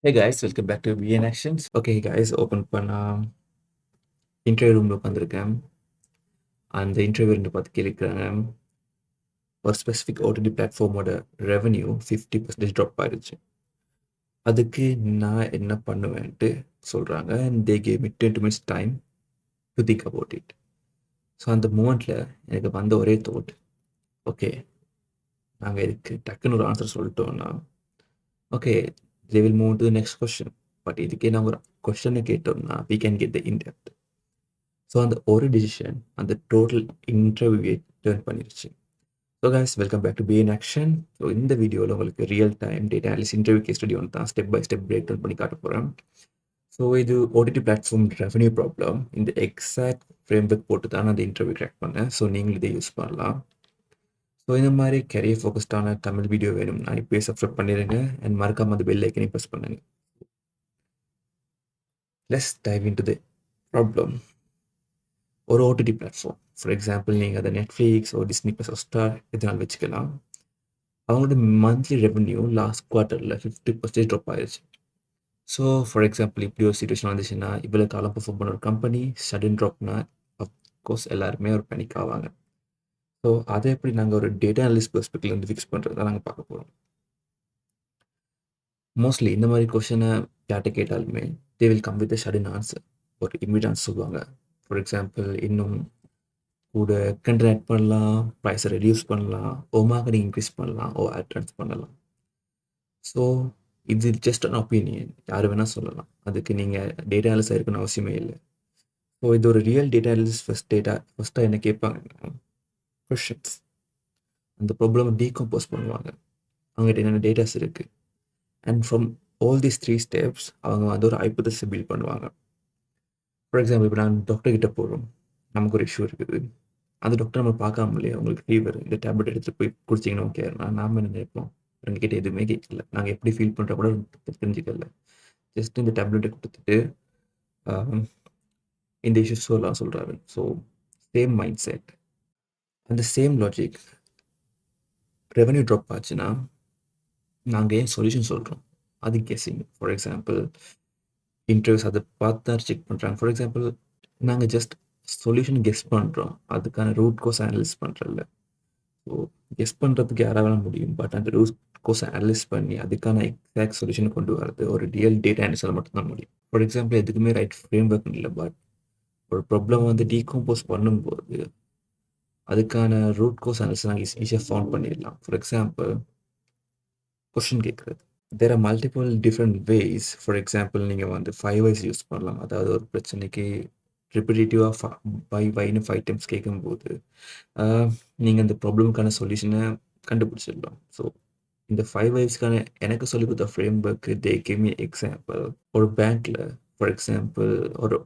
Hey guys, welcome back to VN Actions. Okay guys, open பண்ணா interview ரூம்ல உட்காந்துருக்கேன். அந்த இன்டர்வியூ பார்த்து கேட்குறாங்க, ஒரு ஸ்பெசிஃபிக் ஓடிடி பிளாட்ஃபார்மோட ரெவன்யூ 50% ட்ராப் ஆயிடுச்சு. அதுக்கு நான் என்ன பண்ணுவேன்ட்டு சொல்கிறாங்க. And they gave me 20 minutes time to think about it. So அந்த மூமெண்ட்டில் எனக்கு வந்த ஒரே தாட், ஓகே நாங்கள் இதுக்கு டக்குன்னு ஒரு ஆன்சர் சொல்லிட்டோம்னா okay they will move to next question. But இதுக்கே நாங்கள் ஒரு கொஸ்டினை கேட்டோம்னா we can get the in depth. So அந்த ஒரு டிசிஷன் அந்த டோட்டல் இன்டர்வியூவே டேர்ன் பண்ணிருச்சு. So guys, welcome back to be in action. So இந்த வீடியோவில் உங்களுக்கு real time data analysis interview case study ஒன்று தான் step by step break down பண்ணி காட்ட போகிறேன். ஸோ இது ஓடிடி பிளாட்ஃபார்ம் ரெவன்யூ ப்ராப்ளம். இந்த எக்ஸாக்ட் ஃப்ரேம் ஒர்க் போட்டு தான் நான் அந்த இன்டர்வியூ கிராக் பண்ணேன். ஸோ நீங்களும் இதை யூஸ் பண்ணலாம். ஸோ இந்த மாதிரி கெரியர் ஃபோக்கஸ்டான தமிழ் வீடியோ வேணும்னா இப்போயே சப்ஸ்கிரைப் பண்ணிடுங்க அண்ட் மறக்காம அந்த பெல் ஐக்கனையும் ப்ரெஸ் பண்ணுங்க. Let's dive into the problem. ஒரு ஓடிடி பிளாட்ஃபார்ம், ஃபார் எக்ஸாம்பிள் நீங்கள் அதை நெட்ஃப்ளிக்ஸ் ஒரு டிஸ்னி ப்ளஸ் ஹாட்ஸ்டார் இதனால் வச்சுக்கலாம். அவங்களோட மந்த்லி ரெவன்யூ லாஸ்ட் குவார்ட்டரில் 50% ட்ராப் ஆயிடுச்சு. ஸோ ஃபார் எக்ஸாம்பிள் இப்படி ஒரு சுச்சுவேஷன் வந்துச்சுன்னா, இவ்வளோ காலம் பர்ஃபார்ம் பண்ண ஒரு கம்பெனி சடன் ட்ராப்னா அஃப்கோர்ஸ் எல்லாருமே ஒரு பேனிக் ஆவாங்க. ஸோ அதை எப்படி நாங்கள் ஒரு டேட்டா அனலிஸ்ட் பெர்ஸ்பெக்டிவ்ல வந்து ஃபிக்ஸ் பண்ணுறது தான் நாங்கள் பார்க்க போகிறோம். மோஸ்ட்லி இந்த மாதிரி கொஷனை யார்கிட்ட கேட்டாலுமே they will come with sudden answer, ஒரு இமீடியட் ஆன்சர் சொல்லுவாங்க. ஃபார் எக்ஸாம்பிள் இன்னும் கூட கண்டென்ட் ஆட் பண்ணலாம், ப்ரைஸை ரெடியூஸ் பண்ணலாம், மார்க்கெட்டிங் இன்க்ரீஸ் பண்ணலாம், ஆட் பண்ணலாம். ஸோ இது ஜஸ்ட் அன் ஒப்பீனியன், யார் வேணால் சொல்லலாம். அதுக்கு நீங்கள் டேட்டா அனலிஸ்டாக இருக்கணும்னு அவசியமே இல்லை. ஸோ இது ஒரு ரியல் டேட்டா அனலிஸ்ட் ஃபஸ்ட்டாக என்ன கேட்பாங்கன்னா கொஷின்ஸ். அந்த ப்ராப்ளமை டீகம்போஸ் பண்ணுவாங்க, அவங்ககிட்ட என்னென்ன டேட்டாஸ் இருக்குது. And from all these 3 steps அவங்க வந்து ஒரு ஹைப்போதீசிஸ் பில்ட் பண்ணுவாங்க. ஃபார் எக்ஸாம்பிள் இப்போ நான் டாக்டர் கிட்ட போகிறோம், நமக்கு ஒரு இஷ்யூ இருக்குது. அந்த டாக்டர் நம்ம பார்க்காமலே உங்களுக்கு ஃபீவர், இந்த டேப்லெட் எடுத்துகிட்டு போய் குடிச்சிங்கன்னா ஓகே, நாம் என்ன நினைப்போம், எங்ககிட்ட எதுவுமே கேட்கல, நாங்கள் எப்படி ஃபீல் பண்ணுற கூட தெரிஞ்சுக்கல, ஜஸ்ட் இந்த டேப்லெட்டை கொடுத்துட்டு இந்த இஷ்யூஸ் எல்லாம் சொல்கிறாரு. ஸோ சேம் மைண்ட் செட், அந்த சேம் லாஜிக். ரெவன்யூ ட்ராப் ஆச்சுன்னா நாங்கள் ஏன் சொல்யூஷன் சொல்கிறோம், அது கெஸிங். ஃபார் எக்ஸாம்பிள் இன்டர்வியூஸ் அதை பார்த்து தான் செக் பண்ணுறாங்க. ஃபார் எக்ஸாம்பிள் நாங்கள் ஜஸ்ட் சொல்யூஷன் கெஸ் பண்ணுறோம், அதுக்கான ரூட் கோஸ் அனலைஸ் பண்ணுறதில்ல. ஸோ கெஸ் பண்ணுறதுக்கு யாராக வேணால் முடியும், பட் அந்த ரூட் கோஸை அனலைஸ் பண்ணி அதுக்கான எக்ஸாக்ட் சொல்யூஷன் கொண்டு வரது ஒரு ரியல் டேட்டா அனலிஸ்டால் மட்டும்தான் முடியும். ஃபார் எக்ஸாம்பிள் எதுக்குமே ரைட் ஃப்ரேம் ஒர்க் இல்லை, பட் ஒரு ப்ராப்ளம் வந்து டீகம்போஸ் பண்ணும்போது அதுக்கான ரூட் கோஸ் அனலிஸ் நாங்கள் ஈஸியாக ஃபவுண்ட் பண்ணிடலாம். ஃபார் எக்ஸாம்பிள் கொஷின் கேட்குறது, there are multiple different ways. For example நீங்கள் வந்து 5 ways யூஸ் பண்ணலாம். அதாவது ஒரு பிரச்சனைக்கு ரிப்பிட்டேட்டிவாக வைன்னு 5 times கேட்கும்போது நீங்கள் அந்த ப்ராப்ளமுக்கான சொல்யூஷனை கண்டுபிடிச்சிடலாம். ஸோ இந்த 5 waysக்கான எனக்கு சொல்லிக் கொடுத்த frame work they give me example. ஒரு பேங்க்கில் ஃபார் எக்ஸாம்பிள் ஒரு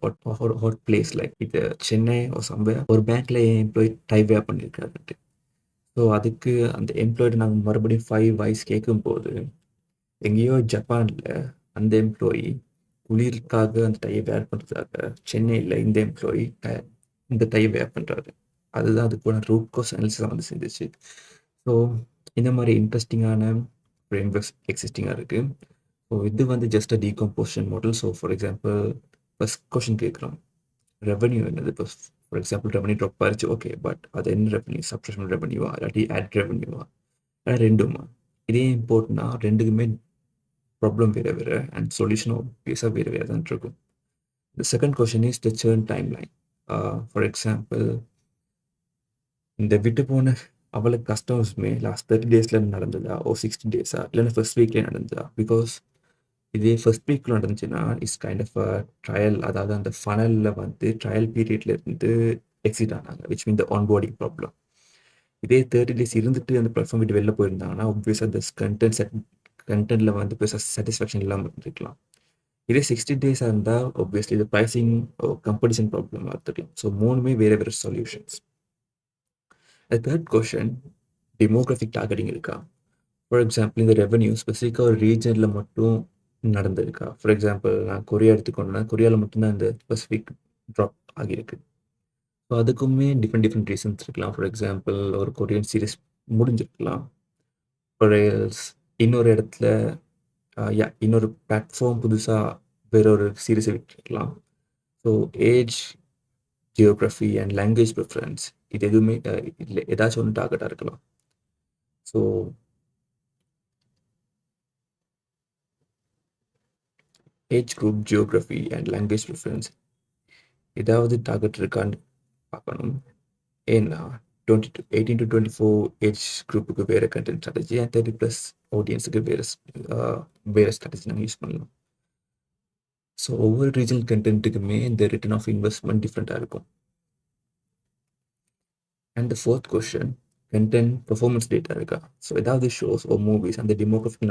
ஹாட் பிளேஸ் லைக் இது சென்னை ஒரு சம்வேர், ஒரு பேங்க்கில் என் எம்ப்ளாயி டைவே பண்ணியிருக்காருன்ட்டு. ஸோ அதுக்கு அந்த எம்ப்ளாய்டு நாங்கள் மறுபடியும் 5 ways கேட்கும்போது எங்கேயோ ஜப்பானில் அந்த எம்ப்ளாயி குளிருக்காக அந்த டையை வேர் பண்ணுறதுக்காக சென்னையில் இந்த எம்ப்ளாயி இந்த டையை வேர் பண்ணுறாரு. அதுதான் அதுக்கான ரூட் கோஸ் அனாலிசிஸாக வந்து செஞ்சிச்சு. ஸோ இந்த மாதிரி இன்ட்ரெஸ்டிங்கான ஃப்ரேம் ஒர்க்ஸ் எக்ஸிஸ்டிங்காக இருக்குது. ஸோ இது வந்து just a decomposition model. So for example first question கேட்குறோம், ரெவன்யூ என்னது. இப்போ ஃபார் எக்ஸாம்பிள் ரெவன்யூ ட்ராப் ஆயிடுச்சு, ஓகே, பட் அது என்ன ரெவன்யூ, சப்ஸ்கிரிப்ஷன் ரெவன்யூவா இல்லாட்டி ஆட் ரெவன்யூவா, ரெண்டுமா? இதே இம்போர்ட்னா ரெண்டுக்குமே ப்ராப்ளம் வேறு வேறு அண்ட் சொல்யூஷனும் பேஸாக வேறு வேறு தான் இருக்கும். The second question is the churn timeline. For example, இந்த விட்டு போன அவளுக்கு கஸ்டமர்ஸுமே லாஸ்ட் 30 daysல நடந்ததா, 60 days இல்லைன்னா ஃபர்ஸ்ட் வீக்லேயே நடந்ததா? பிகாஸ் இதே ஃபர்ஸ்ட் வீக்கில் நடந்துச்சுன்னா it's kind of a trial, அதாவது அந்த ஃபனலில் வந்து ட்ரையல் பீரியட்ல இருந்து எக்ஸிட் ஆனாங்க, which mean the onboarding problem. இதே 30 days இருந்துட்டு அந்த பிளாட்ஃபார்ம் விட்டு வெளில போயிருந்தாங்கன்னா ஆப்வியஸாக அந்த கண்டென்ட்டில் வந்து பெருசாக சாட்டிஸ்ஃபேக்ஷன் இல்லாமல் இருக்கலாம். இதே 60 days இருந்தால் ஆப்வியஸ்லி இது ப்ரைஸிங் கம்படிஷன் ப்ராப்ளமாக இருக்கலாம். ஸோ மூணுமே வேறு வேறு solutions. Third question, demographic targeting இருக்கா? ஃபார் எக்ஸாம்பிள் இந்த ரெவன்யூ ஸ்பெசிஃபிக்காக ஒரு ரீஜனில் மட்டும் நடந்திருக்கா? ஃபார் எக்ஸாம்பிள் நான் கொரியா எடுத்துக்கொண்டேன்னா கொரியாவில் மட்டும்தான் இந்த ஸ்பெசிஃபிக் ட்ராப் ஆகியிருக்கு. ஸோ அதுக்குமே டிஃப்ரெண்ட் ரீசன்ஸ் இருக்கலாம். ஃபார் எக்ஸாம்பிள் ஒரு கொரியன் சீரீஸ் முடிஞ்சிருக்கலாம், ஒரு இன்னொரு இடத்துல இன்னொரு பிளாட்ஃபார்ம் புதுசா வேற ஒரு சீரிஸ விட்டுருக்கலாம். So age, geography and language preference இது எதுவுமே இல்ல ஏதாச்சும் ஒண்ணு டார்கெட்டா இருக்கலாம். So age group, geography and language preference ஏதாவது டார்கெட் இருக்கான்னு பார்க்கணும். ஏன்னா 18 to 24 ஏஜ் குரூப்புக்கு வேற கண்டென்ட் ஸ்ட்ராட்டஜி அண்ட் 30+ ஆடியன்ஸுக்கு வேற ஸ்ட்ராட்டஜி நம்ம யூஸ் பண்ணலாம். ஸோ ஒவ்வொரு ரீஜனல் கண்டென்ட்டுக்குமே இந்த ரிட்டர்ன் ஆஃப் இன்வெஸ்ட்மெண்ட் டிஃப்ரெண்ட்டாக இருக்கும். And the fourth question, content performance data இருக்கா? ஸோ ஏதாவது ஷோஸ் ஓ மூவிஸ் அந்த டெமோகிராஃபி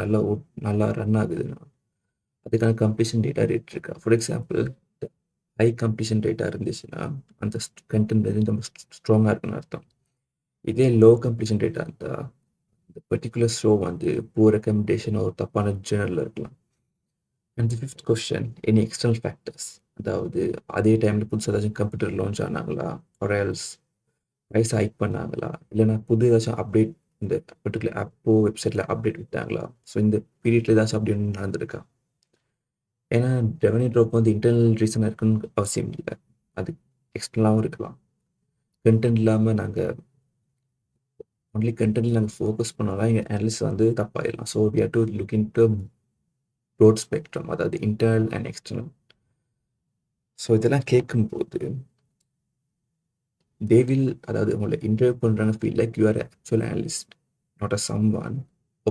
நல்லா ரன் ஆகுதுன்னா அதுக்கான கம்ப்ளீஷன் டேட்டா ரேட் இருக்கா? For example high completion data இருந்துச்சுன்னா அந்த கண்டென்ட் வந்து ரொம்ப ஸ்ட்ராங்காக இருக்குன்னு அர்த்தம். இதே லோ கம்ப்ளீஷன் டேட்டா இருந்தால் இந்த பர்டிகுலர் ஷோ வந்து புவர் ரெக்கமெண்டேஷன் ஒரு தப்பான ஜேர்னலில் இருக்கலாம். And the fifth question, any external factors, அதாவது அதே டைமில் புதுசாக ஏதாச்சும் கம்ப்யூட்டர் லான்ச் ஆனாங்களா, ஆர் எல்ஸ் ப்ரைஸ் ஹைக் பண்ணாங்களா, இல்லைனா புது ஏதாச்சும் அப்டேட் இந்த பர்டிகுலர் ஆப்போ வெப்சைட்டில் அப்டேட் விட்டாங்களா? ஸோ இந்த பீரியடில் ஏதாச்சும் அப்படி ஒன்று நடந்திருக்கா? ஏன்னா ரெவன்யூ ட்ராப் வந்து இன்டர்னல் ரீசன் இருக்குன்னு அவசியம் இல்லை, அது எக்ஸ்டர்னலாகவும் இருக்கலாம். கண்டென்ட் இல்லாமல் நாங்கள் ஒன்லி கண்டென்ட்டில் நாங்கள் ஃபோக்கஸ் பண்ணாலும் எங்கள் அனலிஸ் வந்து தப்பாயிடலாம். So we have to look into broad spectrum, அதாவது இன்டர்னல் அண்ட் எக்ஸ்டர்னல். ஸோ இதெல்லாம் கேட்கும்போது தே வில், அதாவது உங்களை இன்டர்வியூ பண்ணுறாங்க feel like you are actual analyst, not a someone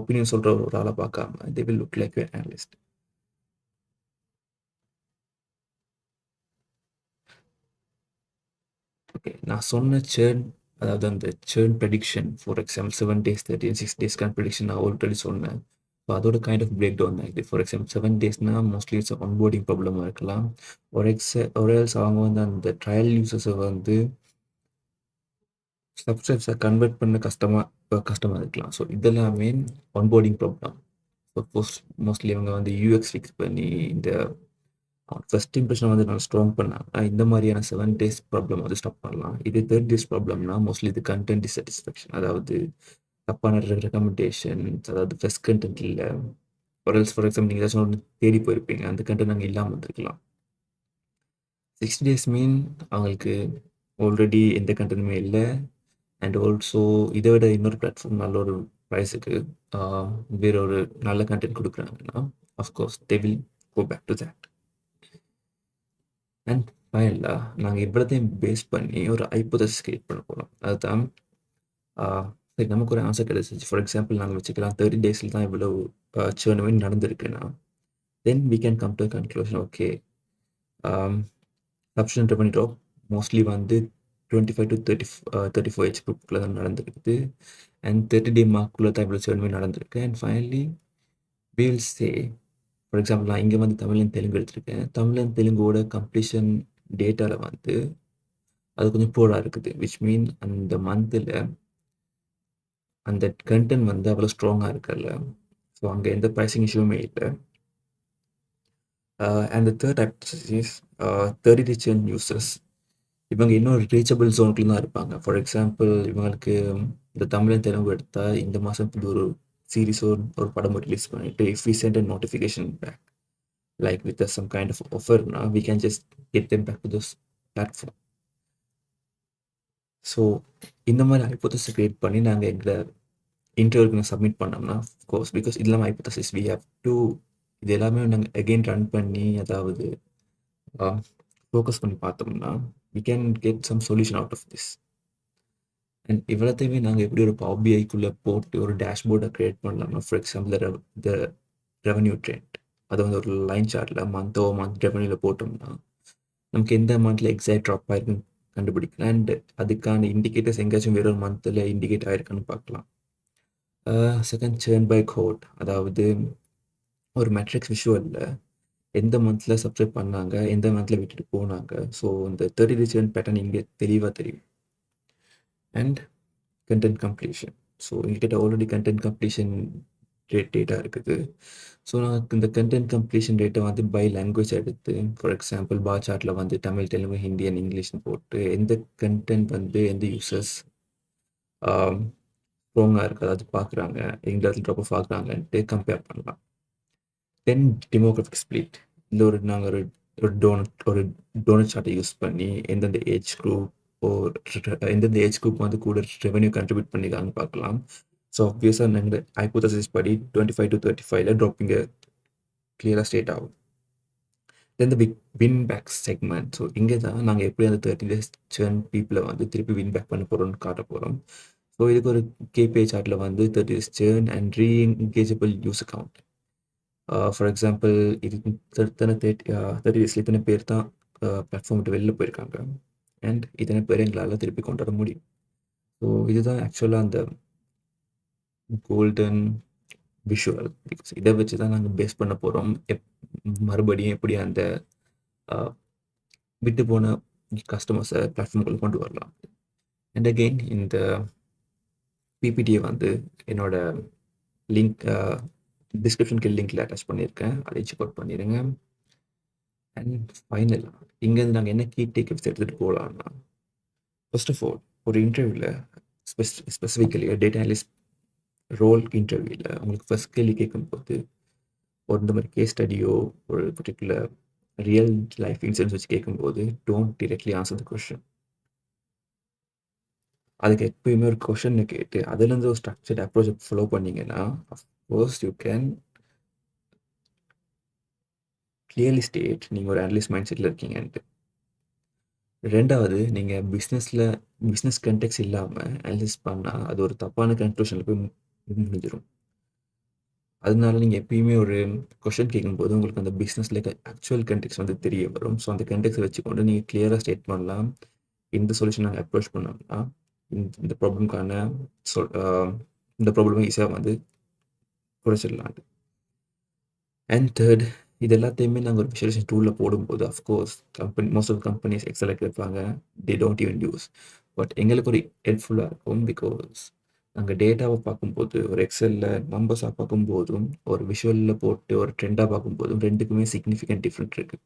opinion சொல்கிற ஒரு ஆளை பார்க்காம they will look like you analyst. Okay, நான் சொன்ன சேர்ன், அதாவது அந்த churn prediction for example 7 days 36 days prediction நான் ஆல்ரெடி சொன்னேன். ஸோ அதோட கைண்ட் ஆஃப் பிரேக் டவுன் ஆகுது. ஃபார் எக்ஸாம்பிள் 7 daysனா மோஸ்ட்லி இட்ஸ் ஆன்போர்டிங் ப்ராப்ளமாக இருக்கலாம். ஒரு எல்ஸ் அவங்க வந்து அந்த ட்ரையல் யூசர்ஸை வந்து சப்ஸ்கிரைப்ஸை கன்வெர்ட் பண்ண கஷ்டமாக இருக்கலாம். ஸோ இதெல்லாமே ஆன்போர்டிங் ப்ராப்ளம். சப்போஸ் மோஸ்ட்லி அவங்க வந்து யூஎக்ஸ் ஃபிக்ஸ் பண்ணி இந்த ஃபர்ஸ்ட் இம்ப்ரெஷன் வந்து நல்லா ஸ்ட்ராங் பண்ணாங்கன்னா இந்த மாதிரியான 7 days ப்ராப்ளம் வந்து ஸ்டாப் பண்ணலாம். இது 30 days ப்ராப்ளம்னா மோஸ்ட்லி இது கண்டென்ட் டிஸாட்டிஸ்ஃபேக்ஷன், அதாவது தப்பான ரெக்கமெண்டேஷன், அதாவது ஃப்ரெஷ் கண்டென்ட் இல்லை. ஃபார் எக்ஸாம்பிள் நீங்கள் ஏதாச்சும் ஒன்று தேடி போயிருப்பீங்க, அந்த கண்டென்ட் அங்கே இல்லாமல் இருந்திருக்கலாம். 60 days மீன் அவங்களுக்கு ஆல்ரெடி எந்த கண்டென்ட்டுமே இல்லை. அண்ட் ஆல்சோ இதை விட இன்னொரு பிளாட்ஃபார்ம் நல்ல ஒரு ப்ரைஸுக்கு வேற ஒரு நல்ல கண்டென்ட் கொடுக்குறாங்கன்னா of course they will go back to that. And ஃபைனலாக நாங்கள் இவ்வளோத்தையும் பேஸ் பண்ணி ஒரு ஹைப்போதசிஸ் கிரியேட் பண்ண போகிறோம். அதுதான் சரி, நமக்கு ஒரு ஆன்சர் கிடைச்சிச்சு. ஃபார் எக்ஸாம்பிள் நாங்கள் வச்சுக்கலாம் 30 days தான் இவ்வளோ சேர்னுமே நடந்திருக்குன்னா then we can come to conclusion. Okay, substitution revenue drop mostly வந்து 25 to 34 ஏஜ் குரூப்புக்குள்ளே தான் நடந்திருக்குது. அண்ட் 30 day மார்க்குள்ளே தான் இவ்வளோ சேர்னுமே நடந்திருக்கு. And finally we will say, for example நான் இங்கே வந்து தமிழ் அண்ட் தெலுங்கு எடுத்திருக்கேன். தமிழ் அண்ட் தெலுங்கோட கம்ப்ளீஷன் டேட்டாவில் வந்து அது கொஞ்சம் போராக இருக்குது. விச் மீன் அந்த மந்தில் அந்த கண்டென்ட் வந்து அவ்வளோ ஸ்ட்ராங்காக இருக்கல. ஸோ அங்கே எந்த ப்ரைஸிங் இஷ்யூமே இல்லை. And the third hypothesis, 30 day churn users இவங்க இன்னும் ரீச்சபிள் ஜோனுக்குள்ள தான் இருப்பாங்க. ஃபார் எக்ஸாம்பிள் இவங்களுக்கு இந்த தமிழ் அண்ட் தெலுங்கு எடுத்தால் இந்த மாதம் புது ஒரு சீரீஸோ ஒரு படமோ ரிலீஸ் பண்ணிட்டு if we send a notification back like with some kind of offer, we can just get them back to this platform. So இந்த மாதிரி ஹைப்போதசிஸ் கிரியேட் பண்ணி நாங்கள் எங்களை இன்டர்வியூக்கு சப்மிட் பண்ணோம்னா கோர்ஸ் பிகாஸ் இது இல்லாமல் ஹைப்போதசிஸ் வி ஹேவ் டு இது எல்லாமே நாங்கள் அகெயின் ரன் பண்ணி அதாவது ஃபோக்கஸ் பண்ணி பார்த்தோம்னா we can get some solution out of this. And இவ்வளோத்தையுமே நாங்கள் எப்படி ஒரு பவர் பிஐக்குள்ளே போட்டு ஒரு டேஷ்போர்டை க்ரியேட் பண்ணலாம்னா for example the revenue trend அதை வந்து ஒரு லைன் சார்ட்டில் மந்த் ரெவன்யூவில் போட்டோம்னா நமக்கு எந்த மந்த்தில் எக்ஸாக்ட் ட்ராப் ஆயிருக்குன்னு கண்டுபிடிக்கலாம். அண்ட் அதுக்கான இண்டிகேட்டர்ஸ் எங்கேயாச்சும் வேற ஒரு மந்தில் இண்டிகேட் ஆயிருக்கான்னு பார்க்கலாம். செகண்ட் சேர்ன் பை கோட், அதாவது ஒரு மேட்ரிக்ஸ் விஷுவலில் எந்த மந்தில் சப்ஸ்கிரைப் பண்ணாங்க, எந்த மந்தில் விட்டுட்டு போனாங்க. ஸோ இந்த 30 day churn பேட்டர்ன் இங்கே தெளிவாக தெரியும். அண்ட் கண்டென்ட் கம்ப்ளீஷன், ஸோ எங்ககிட்ட ஆல்ரெடி கண்டென்ட் கம்ப்ளீஷன் டேட்டா இருக்குது. ஸோ நான் இந்த கண்டென்ட் கம்ப்ளீஷன் டேட்டா வந்து பை லாங்குவேஜ் எடுத்து ஃபார் எக்ஸாம்பிள் பார் சார்ட்டில் வந்து தமிழ், தெலுங்கு, ஹிந்தி அண்ட் இங்கிலீஷ்னு போட்டு எந்த கண்டென்ட் வந்து எந்த யூசர்ஸ் ஸ்ட்ராங்காக இருக்குது அதாவது பார்க்குறாங்க, எந்த இடத்துல ட்ராப் பார்க்குறாங்கன்ட்டு கம்பேர் பண்ணலாம். தென் டெமோகிராஃபிக் ஸ்ப்ளிட். இல்லை நாங்கள் ஒரு டோனட் சார்ட்டை யூஸ் பண்ணி எந்தெந்த ஏஜ் குரூப் எந்தெந்த ஏஜ் குரூப் வந்து கூட ரெவென்யூ கண்ட்ரிபியூட் பண்ணிக்கான்னு பார்க்கலாம். ஸோ ஆப்வியஸாக நாங்கள் ஹைப்போதசிஸ் படி 25 to 35 ட்ராப்பிங்க கிளியராக ஸ்டேட் ஆகும். தென் த வின் பேக் செக்மெண்ட். ஸோ இங்கே தான் நாங்கள் எப்படி அந்த 30 days churn பீப்புளை வந்து திருப்பி வின் பேக் பண்ண போகிறோம்னு காட்ட போகிறோம். ஸோ இதுக்கு ஒரு கேபிஐ சார்ட்டில் வந்து 30 days churn and reengageable use account. For example இது 30 daysல இத்தனை பேர் தான் பிளாட்ஃபார்ம் விட்டு வெளில போயிருக்காங்க அண்ட் இத்தனை பேர் எங்களால் திருப்பி கொண்டு வர முடியும். ஸோ இதுதான் ஆக்சுவலாக அந்த கோல்டன் விஷுவல். பிகாஸ் இதை வச்சு தான் நாங்கள் பேஸ் பண்ண போகிறோம் மறுபடியும் எப்படி அந்த விட்டு போன கஸ்டமர்ஸை பிளாட்ஃபார்முக்குள்ளே கொண்டு வரலாம். அண்ட் அகெயின் இந்த பிபிடியை வந்து என்னோட லிங்க் டிஸ்கிரிப்ஷனுக்கு லிங்க்கில் அட்டாச் பண்ணியிருக்கேன். அதை செக் அவுட் பண்ணிடுங்க. அண்ட் ஃபைனலாக இங்கேருந்து நாங்கள் என்ன கீ டேக்அப்ஸ் எடுத்துகிட்டு போகலான்னா, ஃபர்ஸ்ட் ஆஃப் ஆல் ஒரு இன்டர்வியூவில் ஸ்பெசிஃபிக்கலி டேட்டா அனலிஸ்ட் ரோல் இன்டர்வியூவில் உங்களுக்கு ஃபர்ஸ்ட் கேள்வி கேட்கும்போது ஒரு இந்த மாதிரி கேஸ் ஸ்டடியோ ஒரு பர்டிகுலர் ரியல் லைஃப் இன்சிடென்ட்ஸ் வச்சு கேட்கும்போது don't directly answer the question. அதுக்கு எப்பயுமே ஒரு கொஷனை கேட்டு அதுலேருந்து ஒரு ஸ்ட்ரக்சர்ட் அப்ரோச் ஃபாலோ பண்ணிங்கன்னா of course you can clearly state நீங்கள் ஒரு அனலிஸ்ட் மைண்ட் செட்டில் இருக்கீங்கன்ட்டு. ரெண்டாவது, நீங்கள் பிஸ்னஸ் கண்டெக்ஸ் இல்லாமல் அனலிஸ்ட் பண்ணால் அது ஒரு தப்பான கன்க்ளூஷனில் போய் முடிஞ்சிடும். அதனால நீங்கள் எப்பயுமே ஒரு கொஷின் கேட்கும்போது உங்களுக்கு அந்த பிஸ்னஸில் ஆக்சுவல் கண்டெக்ஸ் வந்து தெரிய வரும். ஸோ அந்த கண்டெக்ஸை வச்சுக்கொண்டு நீங்கள் கிளியராக ஸ்டேட் பண்ணலாம், இந்த சொல்யூஷன் நாங்கள் அப்ரோச் பண்ணோம்னா இந்த ப்ராப்ளம்க்கான இந்த ப்ராப்ளமை ஈஸியாக வந்து குறைச்சிடலான்ட்டு. அண்ட் தேர்ட், இது எல்லாத்தையுமே நாங்கள் ஒரு விஷுவலைசேஷன் டூலில் போடும்போது அஃப்கோர்ஸ் மோஸ்ட் ஆஃப் கம்பெனிஸ் எக்ஸலில் கேட்பாங்க, they don't even use. But எங்களுக்கு ஒரு ஹெல்ப்ஃபுல்லாக இருக்கும். பிகாஸ் நாங்கள் டேட்டாவை பார்க்கும்போது ஒரு எக்ஸலில் நம்பர்ஸாக பார்க்கும்போதும் ஒரு விஷுவலில் போட்டு ஒரு ட்ரெண்டாக பார்க்கும்போதும் ரெண்டுக்குமே சிக்னிஃபிகண்ட் டிஃப்ரெண்ட் இருக்குது.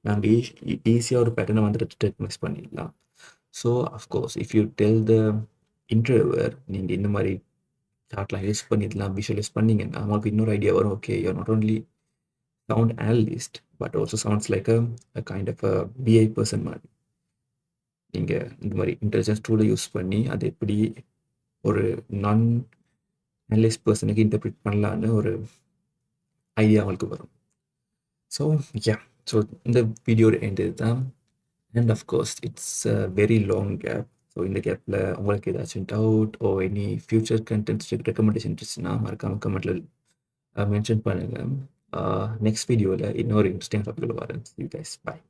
நாங்கள் ஈஸியாக ஒரு பேட்டர்னை வந்து ரெக்கக்னைஸ் பண்ணிடலாம். So of course if you tell the interviewer நீங்கள் இந்த மாதிரி சார்ட்லாம் யூஸ் பண்ணிடலாம், விஷுவலைஸ் பண்ணிங்கன்னா அவங்களுக்கு இன்னொரு ஐடியா வரும். Okay, you're not only sound analyst but also sounds like a kind of a BI person மாதிரி. நீங்கள் இந்த மாதிரி இன்டெலிஜென்ஸ் டூலை யூஸ் பண்ணி அதை எப்படி ஒரு நான் அனலிஸ்ட் பர்சனுக்கு இன்டர்பிரிட் பண்ணலான்னு ஒரு ஐடியா அவங்களுக்கு வரும். ஸோ ஸோ இந்த வீடியோட எண்ட் தான். And of course it's a very long gap. So இந்த கேப்பில் உங்களுக்கு ஏதாச்சும் doubt or any future contents recommendation இருந்துச்சுன்னா மறக்காமல் கமெண்ட்டில் மென்ஷன் பண்ணுங்கள். நெக்ஸ்ட் வீடியோவில் இன்னொரு இன்ட்ரெஸ்டிங் டாபிக்கில் வரேன். See you guys. Bye.